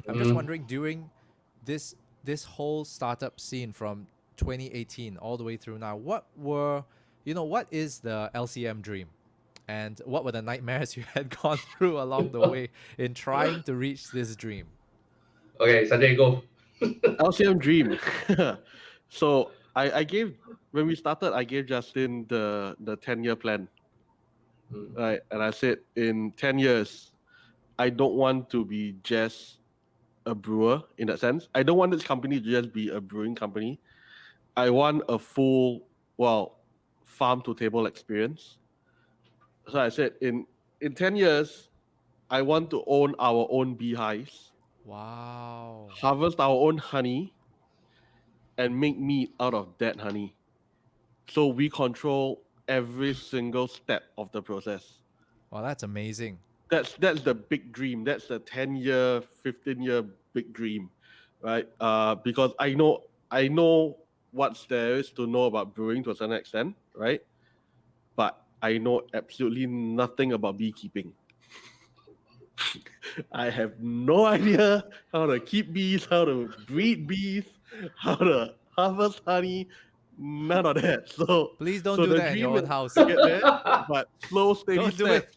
I'm just wondering, during this whole startup scene from 2018 all the way through now, what is the LCM dream? And what were the nightmares you had gone through along the way in trying to reach this dream? Okay, Sanjay, go. LCM dream. So I gave when we started, I gave Justin the 10-year plan, Mm. right? And I said in 10 years, I don't want to be just a brewer in that sense. I don't want this company to just be a brewing company. I want a full, well, farm to table experience. So I said in 10 years, I want to own our own beehives, Wow. harvest our own honey, and make meat out of that honey. So we control every single step of the process. Well, that's amazing. That's the big dream. That's the 10-year, 15-year big dream, right? Because I know what's there is to know about brewing to a certain extent, right? But I know absolutely nothing about beekeeping. I have no idea how to keep bees, how to breed bees, how to harvest honey, none of that. So Please don't so do the that in your dream own is house. to get there, but slow, steady Don't do it. steps,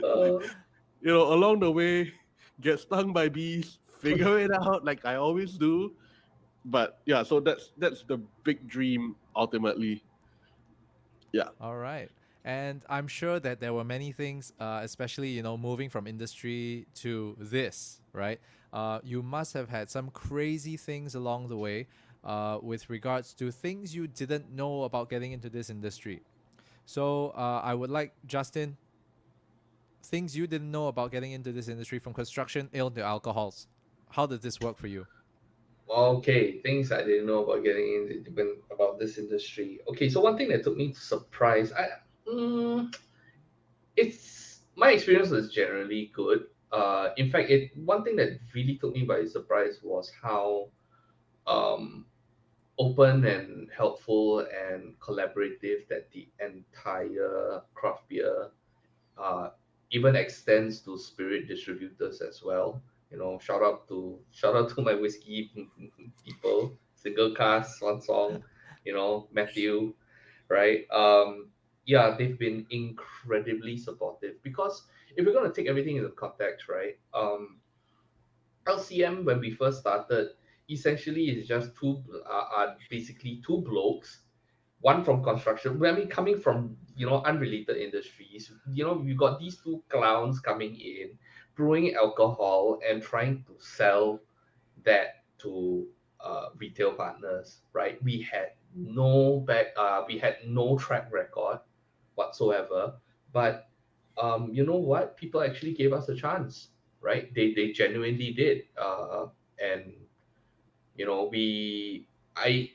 Uh, along the way, get stung by bees, figure it out like I always do. But yeah, so that's the big dream ultimately. Yeah. All right. And I'm sure that there were many things, especially, moving from industry to this, right? You must have had some crazy things along the way with regards to things you didn't know about getting into this industry. So I would like, Justin, things you didn't know about getting into this industry, from construction, ale to alcohols. How did this work for you? okay, things I didn't know about getting in about this industry. Okay, so one thing that took me to surprise, it's my experience was generally good. In fact, it one thing that really took me by surprise was how um open and helpful and collaborative that the entire craft beer uh, even extends to spirit distributors as well. Shout out to my whiskey people, single cast, one song, Matthew, right? Yeah, they've been incredibly supportive because if we're gonna take everything into context, right? LCM when we first started, essentially is just basically two blokes, one from construction. I mean, coming from unrelated industries. You got these two clowns coming in, brewing alcohol and trying to sell that to retail partners. Right? We had no track record whatsoever, but you know what? People actually gave us a chance, right? They genuinely did, and you know I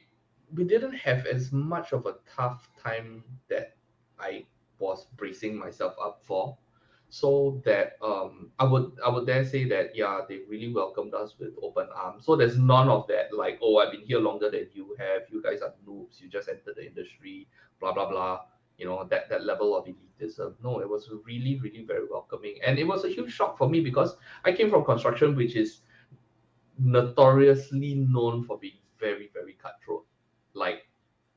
we didn't have as much of a tough time that I was bracing myself up for. So that I would dare say that yeah, they really welcomed us with open arms. So there's none of that like, oh, I've been here longer than you have, you guys are noobs, you just entered the industry, blah blah blah. That level of elitism. No, it was really really very welcoming, and it was a huge shock for me because I came from construction, which is notoriously known for being very, very cutthroat. Like,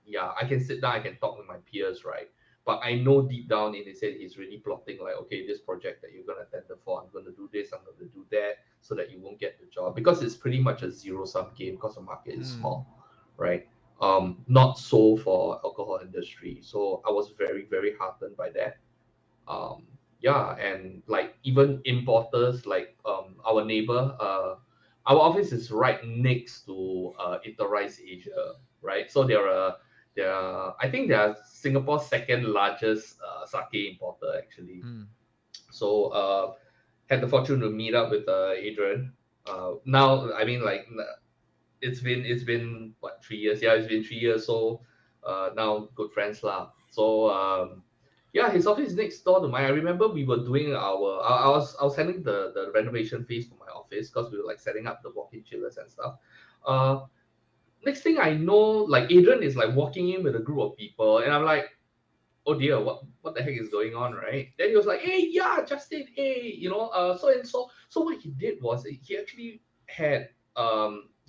yeah, I can sit down, I can talk with my peers, right? But I know deep down in his head, he's really plotting, like, okay, this project that you're going to tender for, I'm going to do this, I'm going to do that, so that you won't get the job. Because it's pretty much a zero sum game because the market is Hmm. small, right? Not so for alcohol industry. So I was very, very heartened by that. um yeah, and like even importers like our neighbor, our office is right next to Iterrise Asia, right? So they're I think they're Singapore's second largest sake importer actually. Hmm. So had the fortune to meet up with Adrian. Now I mean like it's been what 3 years? Yeah, it's been 3 years. So now good friends lah. So yeah, his office is next door to mine. I remember we were doing I was handling the renovation phase for my office because we were like setting up the walk-in chillers and stuff. Uh, Next thing I know, like Adrian is like walking in with a group of people, and I'm like, oh dear, what the heck is going on, right? Then he was like, hey, yeah, Justin, hey, so and so. So what he did was he actually had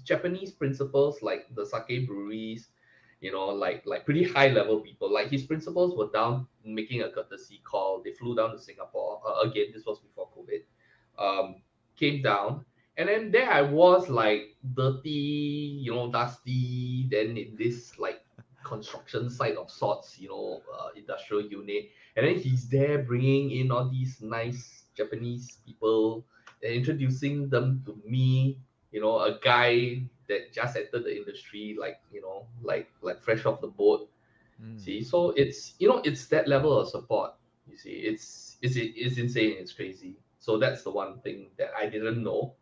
Japanese principals like the sake breweries, like pretty high level people. Like his principals were down making a courtesy call. They flew down to Singapore. Again, this was before COVID. Um, Came down. And then there I was, like dirty, dusty. Then in this like construction site of sorts, industrial unit. And then he's there bringing in all these nice Japanese people and introducing them to me, a guy that just entered the industry, like, like fresh off the boat. Mm. See, so it's that level of support. You see, it's insane, it's crazy. So that's the one thing that I didn't know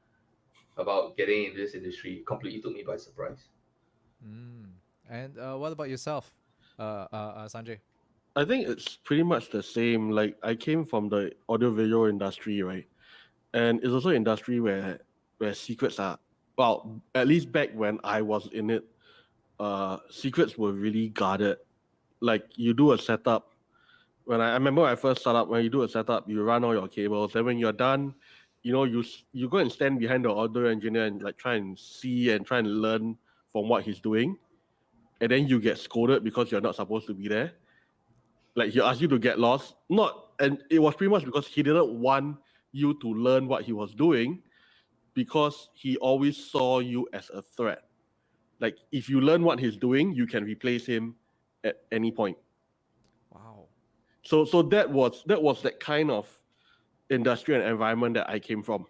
about getting in this industry. Completely took me by surprise. Mm. And what about yourself, Sanjay? I think it's pretty much the same. Like I came from the audiovisual industry, right? And it's also an industry where secrets are, well, at least back when I was in it, secrets were really guarded. Like you do a setup. I remember when I first started up, when you do a setup, you run all your cables. And when you're done, you go and stand behind the audio engineer and like try and see and try and learn from what he's doing. And then you get scolded because you're not supposed to be there. Like he asked you to get lost. Not and it was pretty much because he didn't want you to learn what he was doing because he always saw you as a threat. Like if you learn what he's doing, you can replace him at any point. Wow. So that was that kind of industry and environment that I came from.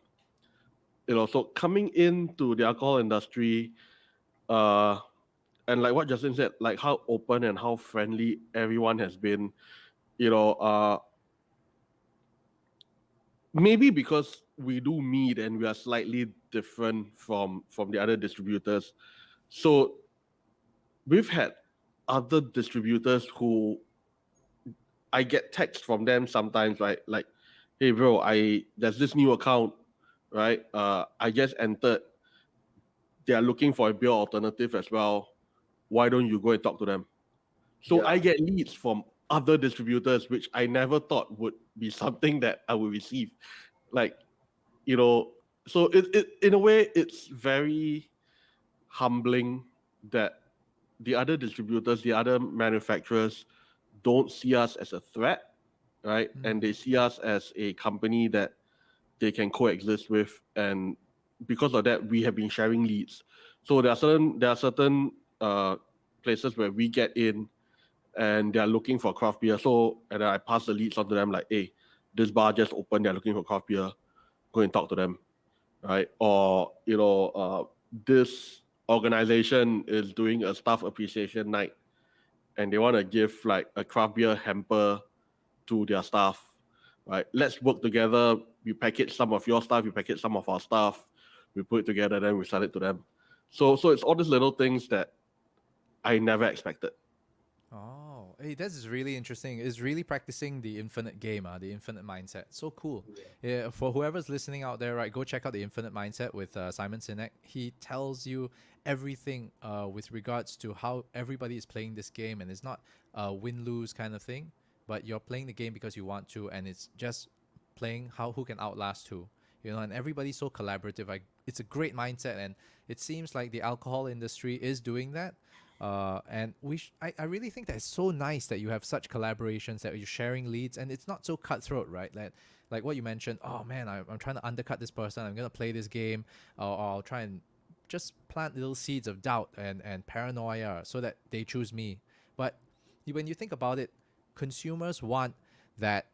So coming into the alcohol industry, uh, and like what Justin said, like how open and how friendly everyone has been. You know, uh, Maybe because we do mead and we are slightly different from the other distributors. So we've had other distributors who I get text from them sometimes, right? Like, hey bro, there's this new account, right? I just entered. They are looking for a beer alternative as well. Why don't you go and talk to them? So I Yeah, get leads from other distributors, which I never thought would be something that I would receive. Like, you know, so it in a way it's very humbling that the other distributors, the other manufacturers don't see us as a threat, right? And Mm. they see us as a company that they can coexist with. And because of that, we have been sharing leads. So there are certain places where we get in and they're looking for craft beer. So and then I pass the leads on to them like, hey, this bar just opened, they're looking for craft beer. Go and talk to them, right? Or this organization is doing a staff appreciation night and they want to give like a craft beer hamper to their staff, right? Let's work together. We package some of your stuff, we package some of our stuff, we put it together, then we sell it to them. So it's all these little things that I never expected. Oh, hey, this is really interesting. It's really practicing the infinite game, the infinite mindset. So cool. yeah, Yeah, for whoever's listening out there, right, go check out the infinite mindset with Simon Sinek. He tells you everything with regards to how everybody is playing this game, and it's not a win lose kind of thing, but you're playing the game because you want to, and it's just playing how who can outlast who. And everybody's so collaborative. It's a great mindset, and it seems like the alcohol industry is doing that. And I really think that it's so nice that you have such collaborations, that you're sharing leads, and it's not so cutthroat, right? Like what you mentioned. Oh man, I'm trying to undercut this person. I'm gonna play this game, or I'll try and just plant little seeds of doubt and paranoia so that they choose me. But when you think about it, consumers want that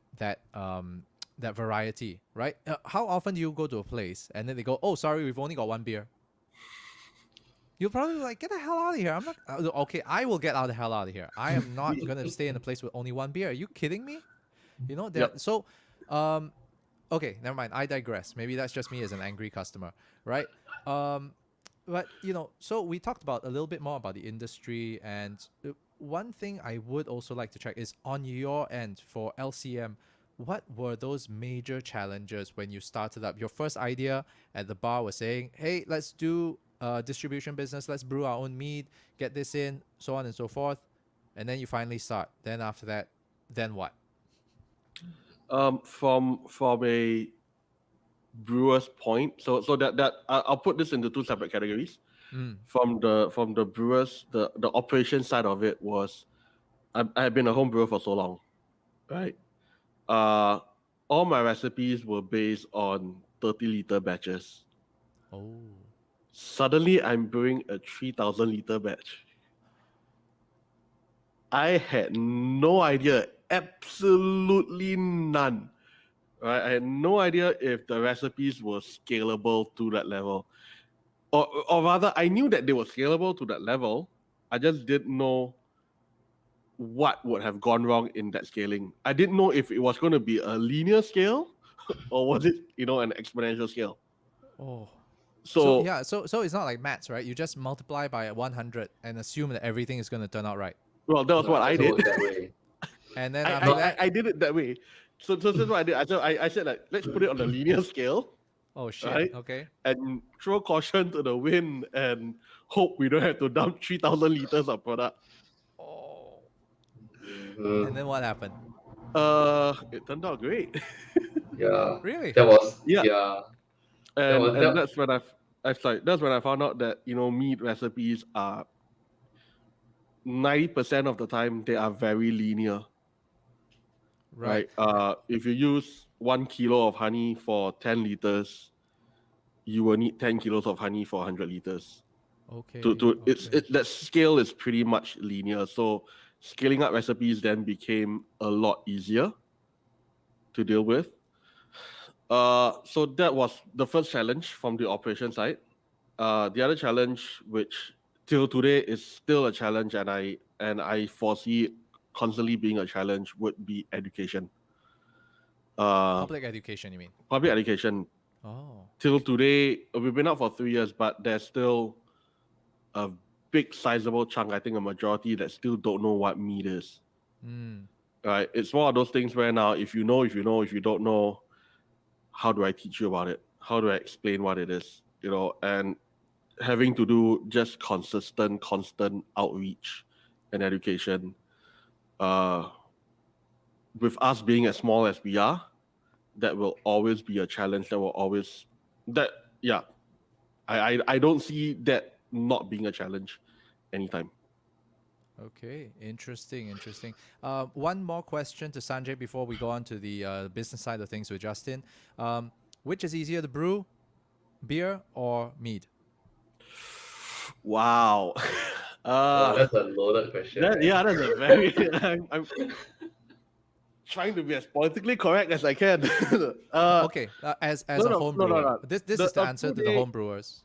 variety, right? How often do you go to a place and then they go, "Oh, sorry, we've only got one beer." You'll probably be like, get the hell out of here. I'm not okay. I will get out the hell out of here. I am not gonna stay in a place with only one beer. Are you kidding me? Yep. That. So, um, okay, never mind. I digress. Maybe that's just me as an angry customer, right? Um, but so we talked about a little bit more about the industry, and one thing I would also like to check is on your end for LCM. What were those major challenges when you started up? Your first idea at the bar was saying, "Hey, let's do distribution business. Let's brew our own mead, get this in, so on and so forth." And then you finally start. Then after that, then what? From a brewer's point, so I'll put this into two separate categories. Mm. From the brewers, the operation side of it was I've been a home brewer for so long, right? Uh, all my recipes were based on 30-liter batches. Oh. Suddenly, I'm brewing a 3,000-liter batch. I had no idea, absolutely none. Right? I had no idea if the recipes were scalable to that level. Or rather, I knew that they were scalable to that level. I just didn't know what would have gone wrong in that scaling. I didn't know if it was going to be a linear scale or was it, an exponential scale. Oh. So So, yeah, so it's not like maths, right? You just multiply by 100 and assume that everything is going to turn out right. well, that was No, what it I doesn't did. work that way. And then I, after I, Not I that, I did it that way. So this is what I did. I said like, let's put it on a linear scale, oh shit. right? Okay. And throw caution to the wind and hope we don't have to dump 3,000 liters of product. Oh. And Mhm. then what happened? It turned out great. Yeah, Really? that was Yeah, yeah, that and was and that. that's when I found out that meat recipes are 90% of the time they are very linear, Right. right? If you use 1 kilo of honey for 10 liters, you will need 10 kilos of honey for 100 liters. To Okay. to it's Okay. it that scale is pretty much linear. So scaling up recipes then became a lot easier to deal with. So that was the first challenge from the operation side. The other challenge, which till today is still a challenge, and I foresee it constantly being a challenge, would be education. Uh, Public education, you mean? Public education. Oh. Till today, we've been out for 3 years, but there's still a big sizable chunk, I think a majority, that still don't know what meat is. Mm. Right? It's one of those things where now, if you know, if you know, if you don't know, how do I teach you about it? How do I explain what it is? And having to do just constant outreach and education. Uh, with us being as small as we are, that will always be a challenge. That yeah, I don't see that not being a challenge anytime. Okay. Interesting. Interesting. One more question to Sanjay before we go on to the business side of things with Justin. Which is easier to brew, beer or mead? Wow. Wow, uh that's a loaded question, that man. yeah, that's a very I'm trying to be as politically correct as I can. uh Okay. As no a no home no no brewer, no. this The is the a answer brew to the day, home brewers.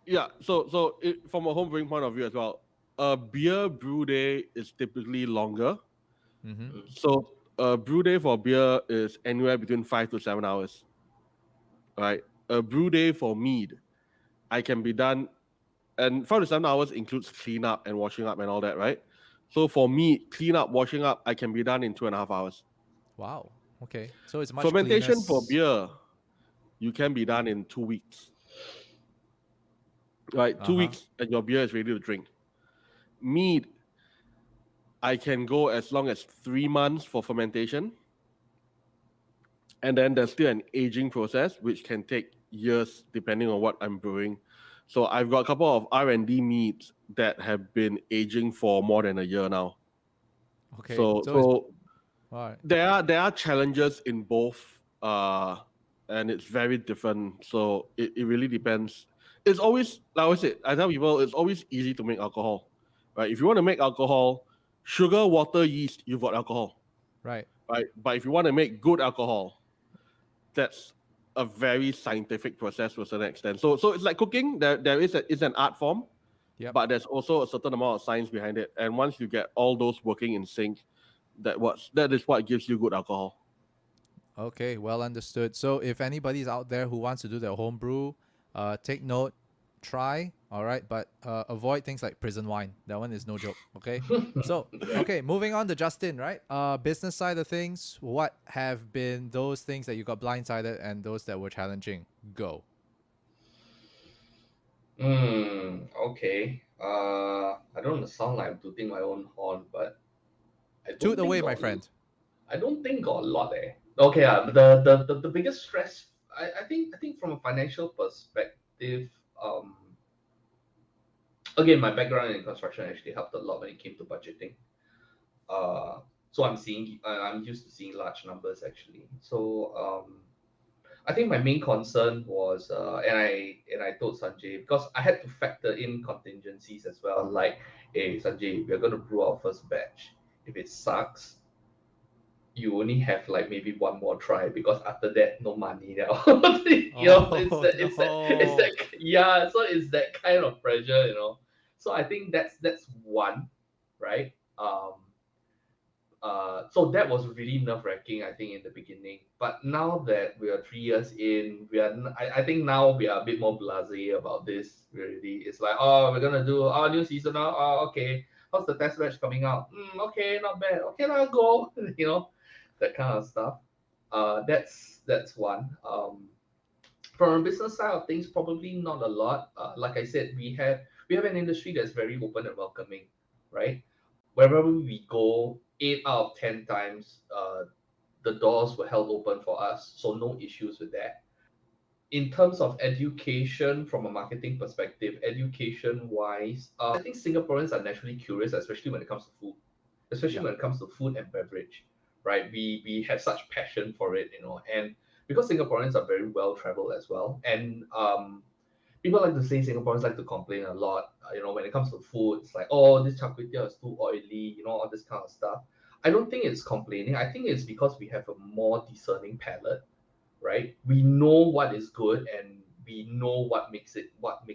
yeah. From a home brewing point of view as well, a beer brew day is typically longer. Mm-hmm. Mm. So a brew day for beer is anywhere between 5 to 7 hours. Right? A brew day for mead, I can be done, and 5 to 7 hours includes cleanup and washing up and all that, right? So for me, clean up, washing up, I can be done in 2.5 hours. Wow. Okay. So it's much cleaner. Fermentation for beer, you can be done in 2 weeks, right? Uh Two huh. weeks and your beer is ready to drink. Mead, I can go as long as 3 months for fermentation, and then there's still an aging process which can take years depending on what I'm brewing. So I've got a couple of R&D meads that have been aging for more than a year now. Okay. So So it's so all right. there are challenges in both, and it's very different. So it really depends. It's always, like I said, I tell people it's always easy to make alcohol, right? If you want to make alcohol, sugar, water, yeast, you've got alcohol, Right. right? But if you want to make good alcohol, that's a very scientific process to a certain extent. So it's like cooking. There is it's an art form, Yep. but there's also a certain amount of science behind it. And once you get all those working in sync, that is what gives you good alcohol. Okay, well understood. So if anybody's out there who wants to do their home brew, take note, try, all right, but avoid things like prison wine. That one is no joke. Okay. So okay, moving on to Justin, right? Business side of things. What have been those things that you got blindsided and those that were challenging? Go. Okay. I don't want to sound like I'm tooting my own horn, but I Toot don't think away, my got friend. I don't think got a lot eh. Okay, the biggest stress, I think from a financial perspective, um, again, my background in construction actually helped a lot when it came to budgeting. Uh, so I'm used to seeing large numbers actually. So I think my main concern was, and I told Sanjay because I had to factor in contingencies as well. Like, hey Sanjay, we're gonna brew our first batch. If it sucks, you only have like maybe one more try because after that no money now. It's Oh that no. yeah. So it's that kind of pressure. So I think that's one, right? So that was really nerve wracking, I think, in the beginning. But now that we are 3 years in, I think now we are a bit more blasé about this. Really, it's like, oh, we're gonna do our new season now. Oh, okay. How's the test match coming out? Okay, not bad. Okay, now go. That kind of stuff. That's one. From a business side of things, probably not a lot. Like I said, we have an industry that's very open and welcoming, right? Wherever we go, 8 out of 10 times, the doors were held open for us, so no issues with that. In terms of education, from a marketing perspective, education wise, I think Singaporeans are naturally curious, especially when it comes to food, especially Yeah. when it comes to food and beverage, right? We have such passion for it, and because Singaporeans are very well traveled as well, and people like to say Singaporeans like to complain a lot. When it comes to food, it's like, oh, this char kway teow is too oily, all this kind of stuff. I don't think it's complaining. I think it's because we have a more discerning palate, right? We know what is good and we know what makes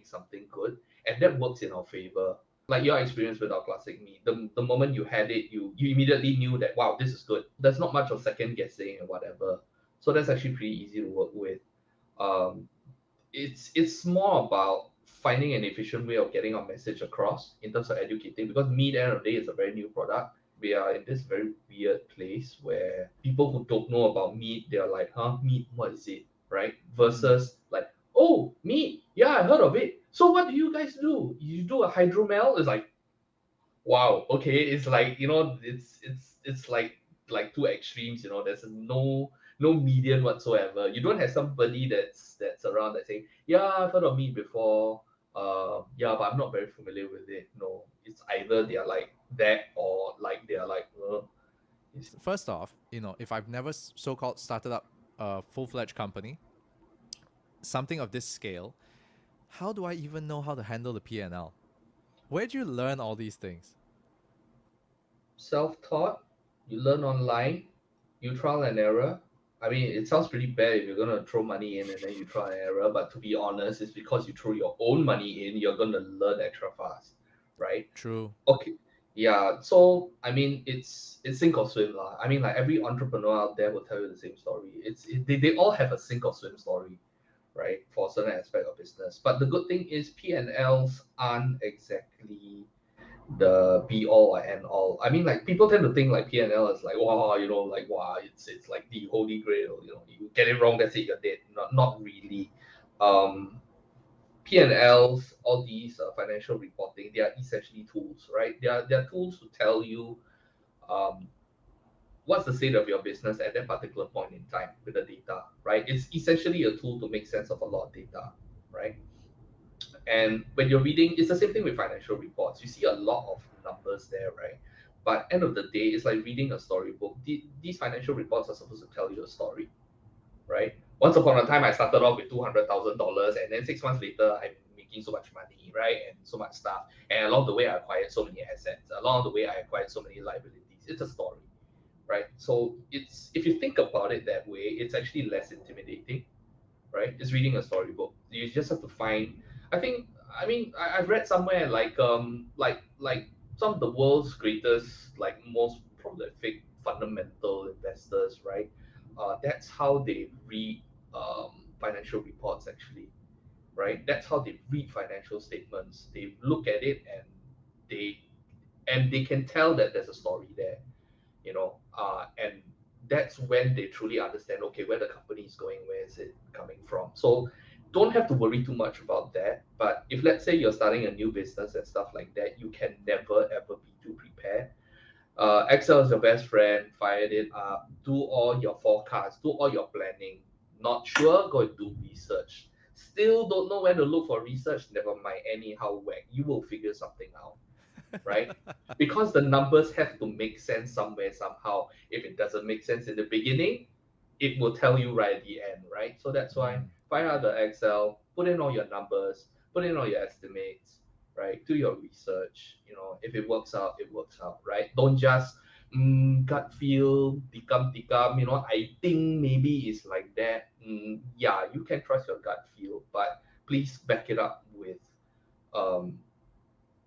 something good, and that works in our favor. Like your experience with our classic meat, the moment you had it, you immediately knew that wow, this is good. There's not much of second guessing and whatever. So that's actually pretty easy to work with. Um, it's more about finding an efficient way of getting our message across in terms of educating because Mead end of the day is a very new product. We are in this very weird place where people who don't know about meat, they're like, huh, meat, what is it? Right? Mm. Versus like, oh, meat, yeah, I heard of it. So what do you guys do? You do a hydromel? It's like, wow, okay, it's like it's like two extremes. There's no median whatsoever. You don't have somebody that's around that saying, yeah, I've heard of meat before, yeah, but I'm not very familiar with it. No, it's either they are like that or like they are like it's First off, if I've never so-called started up a full-fledged company, something of this scale, how do I even know how to handle the P&L? Where'd you learn all these things? self-taught. You learn online, you trial and error. I mean, it sounds pretty bad if you're gonna throw money in and then you try and error, but to be honest, it's because you throw your own money in, you're gonna learn extra fast, right? True. Okay. Yeah, so I mean, it's sink or swim lah. I mean, like every entrepreneur out there will tell you the same story. They all have a sink or swim story, right, for a certain aspect of business. But the good thing is P&Ls aren't exactly the be all or end all. I mean, like people tend to think like P&L is like wow, like wow, it's like the holy grail. You get it wrong, that's it, you're dead. Not really. Um, P&Ls, all these financial reporting, they are essentially tools, right? They are tools to tell you um, what's the state of your business at that particular point in time with the data, right? It's essentially a tool to make sense of a lot of data, right? And when you're reading, it's the same thing with financial reports. You see a lot of numbers there, right? But end of the day, it's like reading a storybook. These financial reports are supposed to tell you a story, right? Once upon a time, I started off with $200,000, and then 6 months later, I'm making so much money, right, and so much stuff. And along the way, I acquired so many assets. Along the way, I acquired so many liabilities. It's a story, right? So it's if you think about it that way, it's actually less intimidating, right? It's reading a storybook. You just have to find. I think. I mean, I've read somewhere like some of the world's greatest, like most prolific fundamental investors, right? That's how they read financial reports actually, right? That's how they read financial statements. They look at it they they can tell that there's a story there, and that's when they truly understand, okay, where the company is going, where is it coming from. So don't have to worry too much about that. But if let's say you're starting a new business and stuff like that, you can never ever be too prepared. Excel is your best friend. Fire it up. Do all your forecasts. Do all your planning. Not sure? Go and do research. Still don't know where to look for research? Never mind. Anyhow, whack. You will figure something out, right? Because the numbers have to make sense somewhere, somehow. If it doesn't make sense in the beginning, it will tell you right at the end, right? So that's why Mm. find out the Excel, put in all your numbers, put in all your estimates, right? Do your research. If it works out, it works out, right? Don't just gut feel, tikam. I think maybe it's like that. Yeah, you can trust your gut feel, but please back it up with um,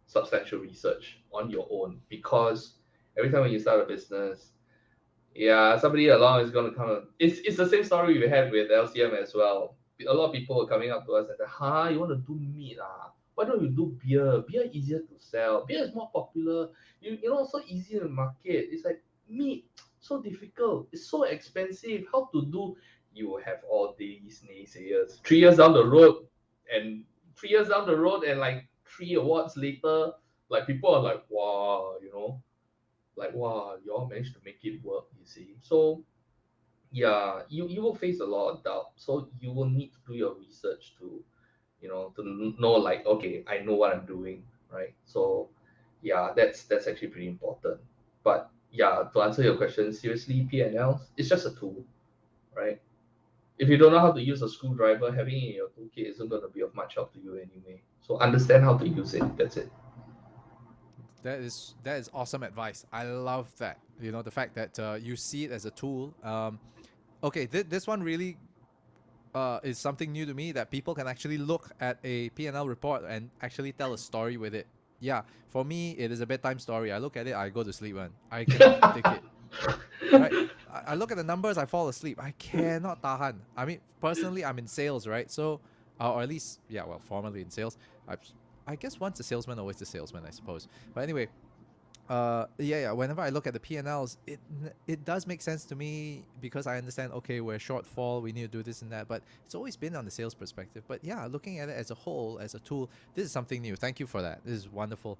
substantial research on your own, because every time when you start a business, yeah, somebody along is going to come. It's the same story we had with LCM as well. A lot of people were coming up to us and said, "Huh, you want to do meat? Why don't you do beer? Beer easier to sell. Beer is more popular. So easy to market. It's like meat, so difficult. It's so expensive. How to do?" You will have all these naysayers. 3 years down the road, and 3 years down the road, and like 3 awards later, like people are like, "Wow, like wow, you all managed to make it work, you see." So yeah, you will face a lot of doubt, so you will need to do your research to know, like, okay, I know what I'm doing, right? So yeah, that's actually pretty important. But yeah, to answer your question, seriously, P&Ls, it's just a tool, right? If you don't know how to use a screwdriver, having it in your toolkit isn't going to be of much help to you anyway. So understand how to use it, that's it. That is awesome advice. I love that. The fact that you see it as a tool. Okay, this one really is something new to me, that people can actually look at a P&L report and actually tell a story with it. Yeah, for me, it is a bedtime story. I look at it, I go to sleep, man. I cannot take it. Right? I look at the numbers, I fall asleep. I cannot tahan. I mean, personally, I'm in sales, right? So, or at least, yeah, well, formerly in sales. I guess once a salesman, always a salesman, I suppose. But anyway, yeah, whenever I look at the P&Ls, it does make sense to me, because I understand, okay, we're shortfall, we need to do this and that, but it's always been on the sales perspective. But yeah, looking at it as a whole, as a tool, this is something new. Thank you for that. This is wonderful.